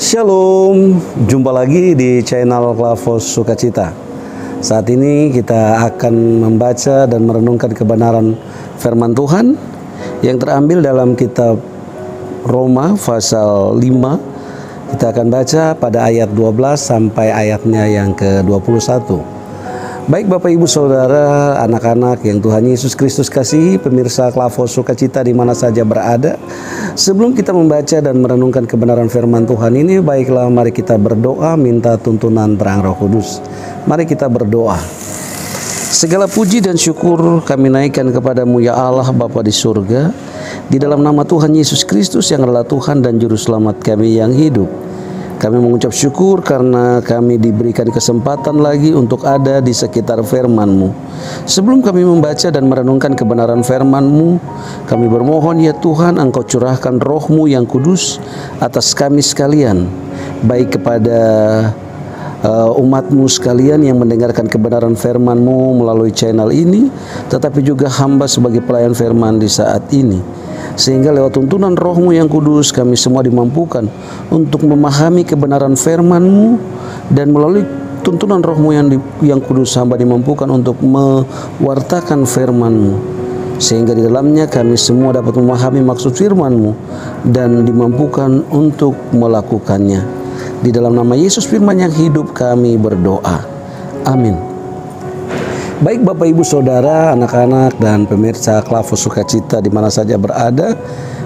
Shalom, jumpa lagi di channel Klavos Sukacita. Saat ini kita akan membaca dan merenungkan kebenaran firman Tuhan yang terambil dalam kitab Roma pasal 5. Kita akan baca pada ayat 12 sampai ayatnya yang ke-21. Baik Bapak Ibu Saudara, anak-anak yang Tuhan Yesus Kristus kasihi, pemirsa Klavos Sukacita di mana saja berada. Sebelum kita membaca dan merenungkan kebenaran firman Tuhan ini, baiklah mari kita berdoa minta tuntunan terang Roh Kudus. Mari kita berdoa. Segala puji dan syukur kami naikkan kepadamu ya Allah Bapa di surga, di dalam nama Tuhan Yesus Kristus yang adalah Tuhan dan Juru Selamat kami yang hidup. Kami mengucap syukur karena kami diberikan kesempatan lagi untuk ada di sekitar firman-Mu. Sebelum kami membaca dan merenungkan kebenaran firman-Mu, kami bermohon ya Tuhan, Engkau curahkan Roh-Mu yang kudus atas kami sekalian, baik kepada umat-Mu sekalian yang mendengarkan kebenaran firman-Mu melalui channel ini, tetapi juga hamba sebagai pelayan firman di saat ini. Sehingga lewat tuntunan Roh-Mu yang kudus kami semua dimampukan untuk memahami kebenaran firman-Mu, dan melalui tuntunan Roh-Mu yang kudus hamba dimampukan untuk mewartakan firman-Mu, sehingga di dalamnya kami semua dapat memahami maksud firman-Mu dan dimampukan untuk melakukannya. Di dalam nama Yesus firman yang hidup kami berdoa. Amin. Baik Bapak Ibu Saudara, anak-anak dan pemirsa Klavos Sukacita di mana saja berada,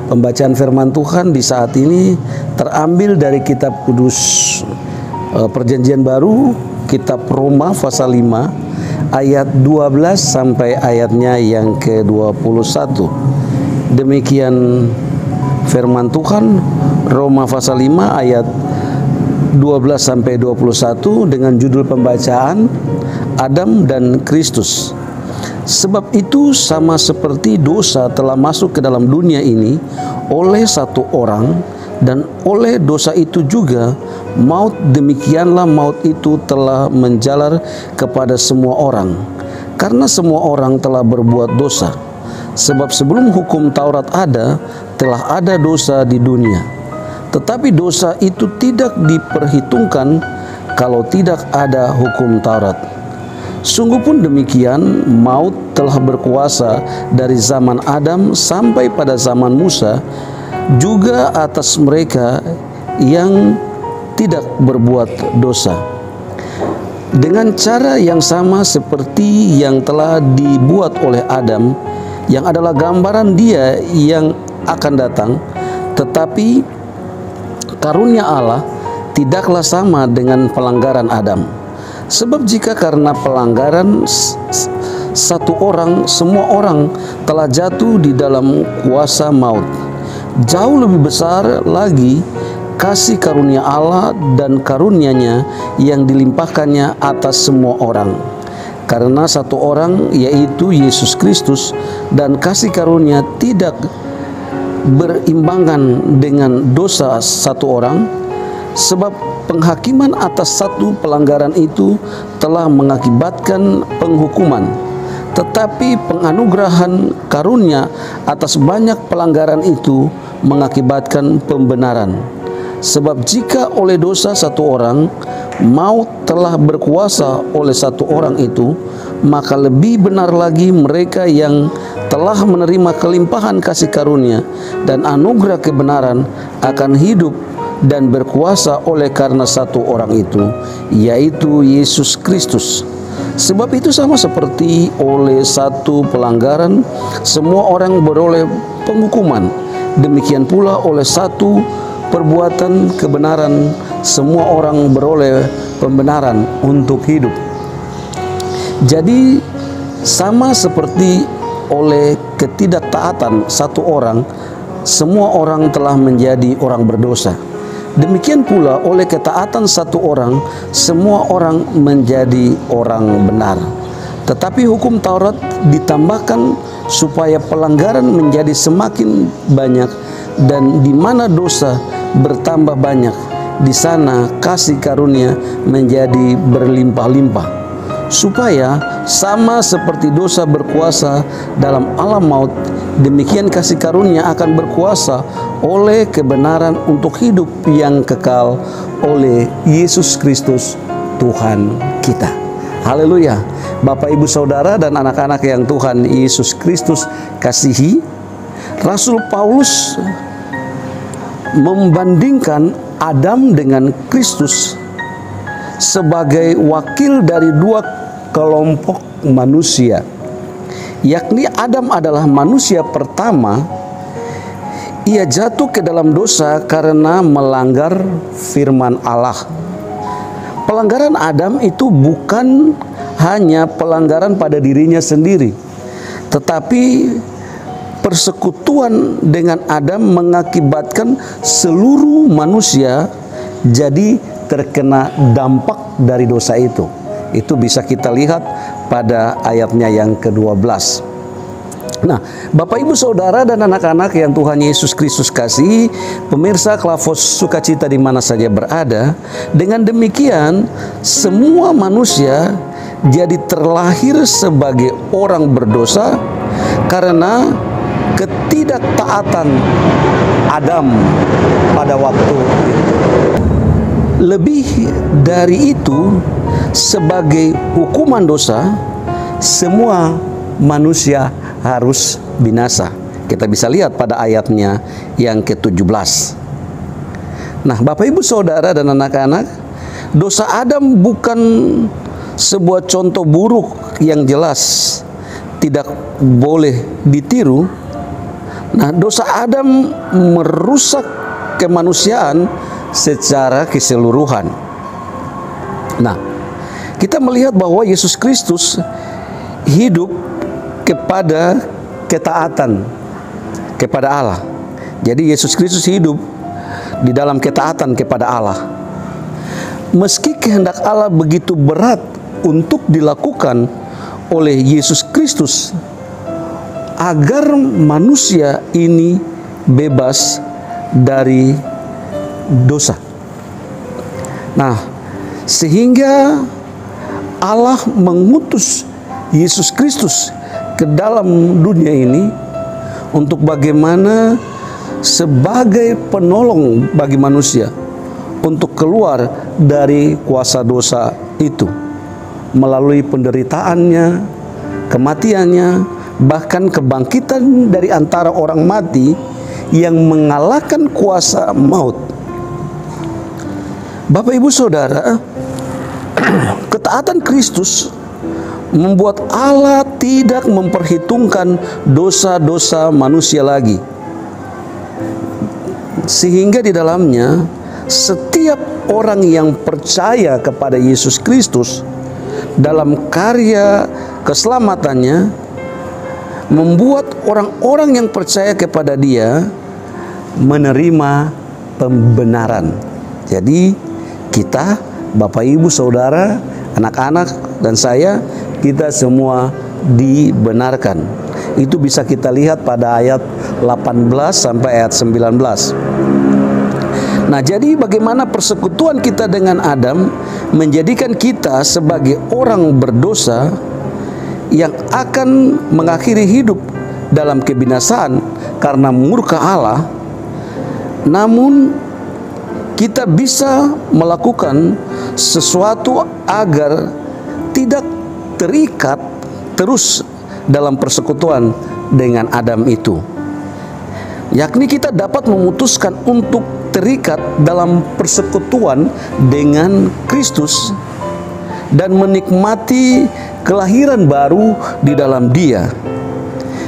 pembacaan firman Tuhan di saat ini terambil dari kitab kudus Perjanjian Baru, kitab Roma pasal 5 ayat 12 sampai ayatnya yang ke-21. Demikian firman Tuhan, Roma pasal 5 ayat 12 sampai 21 dengan judul pembacaan Adam dan Kristus. Sebab itu sama seperti dosa telah masuk ke dalam dunia ini oleh satu orang, dan oleh dosa itu juga maut, demikianlah maut itu telah menjalar kepada semua orang, karena semua orang telah berbuat dosa. Sebab sebelum hukum Taurat ada, telah ada dosa di dunia. Tetapi dosa itu tidak diperhitungkan kalau tidak ada hukum Taurat. Sungguh pun demikian, maut telah berkuasa dari zaman Adam sampai pada zaman Musa, juga atas mereka yang tidak berbuat dosa. Dengan cara yang sama seperti yang telah dibuat oleh Adam, yang adalah gambaran Dia yang akan datang, tetapi karunia Allah tidaklah sama dengan pelanggaran Adam. Sebab jika karena pelanggaran satu orang, semua orang telah jatuh di dalam kuasa maut, jauh lebih besar lagi kasih karunia Allah dan karunia-Nya yang dilimpahkannya atas semua orang. Karena satu orang, yaitu Yesus Kristus, dan kasih karunia tidak berimbangan dengan dosa satu orang. Sebab penghakiman atas satu pelanggaran itu telah mengakibatkan penghukuman, tetapi penganugerahan karunia atas banyak pelanggaran itu mengakibatkan pembenaran. Sebab jika oleh dosa satu orang maut telah berkuasa oleh satu orang itu, maka lebih benar lagi mereka yang telah menerima kelimpahan kasih karunia dan anugerah kebenaran akan hidup dan berkuasa oleh karena satu orang itu, yaitu Yesus Kristus. Sebab itu sama seperti oleh satu pelanggaran semua orang beroleh penghukuman, demikian pula oleh satu perbuatan kebenaran semua orang beroleh pembenaran untuk hidup. Jadi sama seperti oleh ketidaktaatan satu orang semua orang telah menjadi orang berdosa, demikian pula oleh ketaatan satu orang semua orang menjadi orang benar. Tetapi hukum Taurat ditambahkan supaya pelanggaran menjadi semakin banyak, dan di mana dosa bertambah banyak, di sana kasih karunia menjadi berlimpah-limpah. Supaya sama seperti dosa berkuasa dalam alam maut, demikian kasih karunia akan berkuasa oleh kebenaran untuk hidup yang kekal oleh Yesus Kristus Tuhan kita. Haleluya. Bapak, Ibu, Saudara, dan anak-anak yang Tuhan Yesus Kristus kasihi, Rasul Paulus membandingkan Adam dengan Kristus sebagai wakil dari dua kelompok manusia, yakni Adam adalah manusia pertama. Ia jatuh ke dalam dosa karena melanggar firman Allah. Pelanggaran Adam itu bukan hanya pelanggaran pada dirinya sendiri, tetapi persekutuan dengan Adam mengakibatkan seluruh manusia jadi terkena dampak dari dosa itu. Itu bisa kita lihat pada ayatnya yang ke-12. Nah, Bapak, Ibu, Saudara, dan anak-anak yang Tuhan Yesus Kristus kasih, pemirsa Klavos Sukacita di mana saja berada, dengan demikian semua manusia jadi terlahir sebagai orang berdosa karena ketidaktaatan Adam pada waktu itu. Lebih dari itu, sebagai hukuman dosa, semua manusia harus binasa. Kita bisa lihat pada ayatnya yang ke-17. Nah, Bapak, Ibu, Saudara, dan anak-anak, dosa Adam bukan sebuah contoh buruk yang jelas tidak boleh ditiru. Nah, dosa Adam merusak kemanusiaan secara keseluruhan. Nah, kita melihat bahwa Yesus Kristus hidup kepada ketaatan kepada Allah. Jadi Yesus Kristus hidup di dalam ketaatan kepada Allah. Meski kehendak Allah begitu berat untuk dilakukan oleh Yesus Kristus agar manusia ini bebas dari dosa. Nah, sehingga Allah mengutus Yesus Kristus ke dalam dunia ini untuk bagaimana sebagai penolong bagi manusia untuk keluar dari kuasa dosa itu melalui penderitaannya, kematiannya, bahkan kebangkitan dari antara orang mati yang mengalahkan kuasa maut. Bapak, Ibu, Saudara, ketaatan Kristus membuat Allah tidak memperhitungkan dosa-dosa manusia lagi, sehingga di dalamnya setiap orang yang percaya kepada Yesus Kristus dalam karya keselamatannya membuat orang-orang yang percaya kepada Dia menerima pembenaran. Jadi kita, Bapak, Ibu, Saudara, anak-anak, dan saya, kita semua dibenarkan. Itu bisa kita lihat pada ayat 18 sampai ayat 19. Nah, jadi bagaimana persekutuan kita dengan Adam menjadikan kita sebagai orang berdosa yang akan mengakhiri hidup dalam kebinasaan karena murka Allah. Namun kita bisa melakukan sesuatu agar tidak terikat terus dalam persekutuan dengan Adam itu, yakni kita dapat memutuskan untuk terikat dalam persekutuan dengan Kristus dan menikmati kelahiran baru di dalam Dia.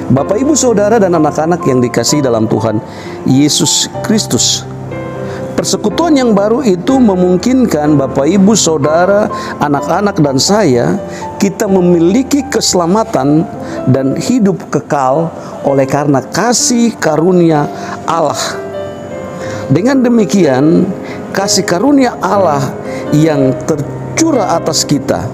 Bapak, Ibu, Saudara, dan anak-anak yang dikasihi dalam Tuhan Yesus Kristus, persekutuan yang baru itu memungkinkan Bapak, Ibu, Saudara, anak-anak, dan saya, kita memiliki keselamatan dan hidup kekal oleh karena kasih karunia Allah. Dengan demikian, kasih karunia Allah yang tercurah atas kita,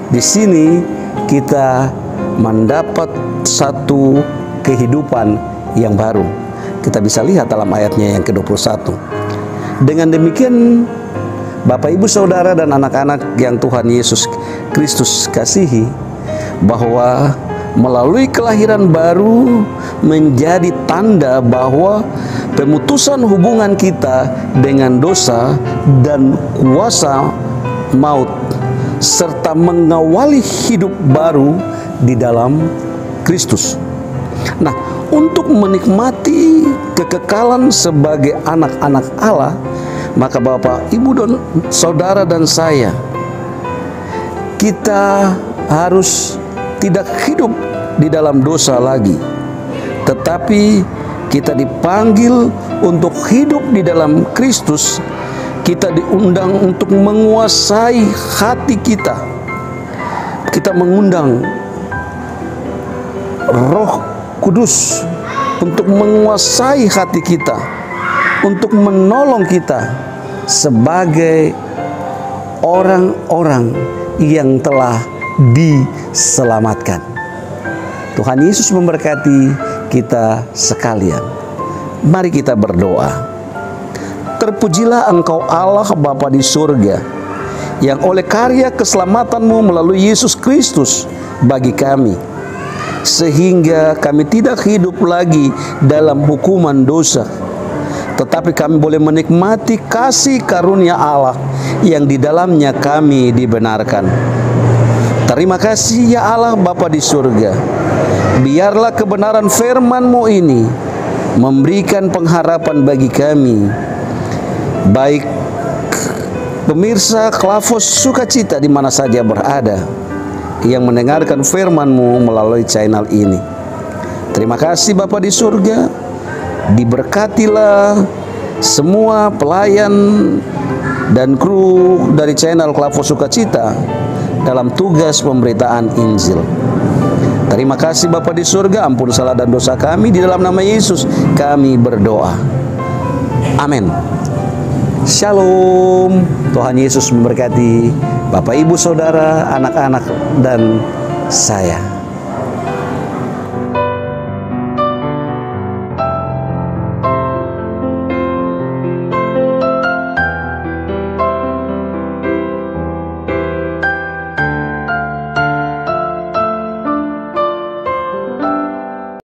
di sini kita mendapat satu kehidupan yang baru. Kita bisa lihat dalam ayatnya yang ke-21. Dengan demikian, Bapak, Ibu, Saudara, dan anak-anak yang Tuhan Yesus Kristus kasihi, bahwa melalui kelahiran baru menjadi tanda bahwa pemutusan hubungan kita dengan dosa dan kuasa maut, serta mengawali hidup baru di dalam Kristus. Nah, untuk menikmati kekekalan sebagai anak-anak Allah, maka Bapak, Ibu, dan saudara dan saya, kita harus tidak hidup di dalam dosa lagi, tetapi kita dipanggil untuk hidup di dalam Kristus. Kita diundang untuk menguasai hati kita. Kita mengundang Roh Kudus untuk menguasai hati kita, untuk menolong kita sebagai orang-orang yang telah diselamatkan. Tuhan Yesus memberkati kita sekalian. Mari kita berdoa. Terpujilah Engkau Allah Bapa di surga, yang oleh karya keselamatanmu melalui Yesus Kristus bagi kami, sehingga kami tidak hidup lagi dalam hukuman dosa, tetapi kami boleh menikmati kasih karunia Allah yang di dalamnya kami dibenarkan. Terima kasih ya Allah Bapa di surga. Biarlah kebenaran firman-Mu ini memberikan pengharapan bagi kami, baik pemirsa Klavos Sukacita di mana saja berada, yang mendengarkan firman-Mu melalui channel ini. Terima kasih Bapa di surga. Diberkatilah semua pelayan dan kru dari channel Klavos Sukacita dalam tugas pemberitaan Injil. Terima kasih Bapa di surga. Ampun salah dan dosa kami, di dalam nama Yesus kami berdoa. Amin. Shalom. Tuhan Yesus memberkati Bapak, Ibu, Saudara, anak-anak, dan saya.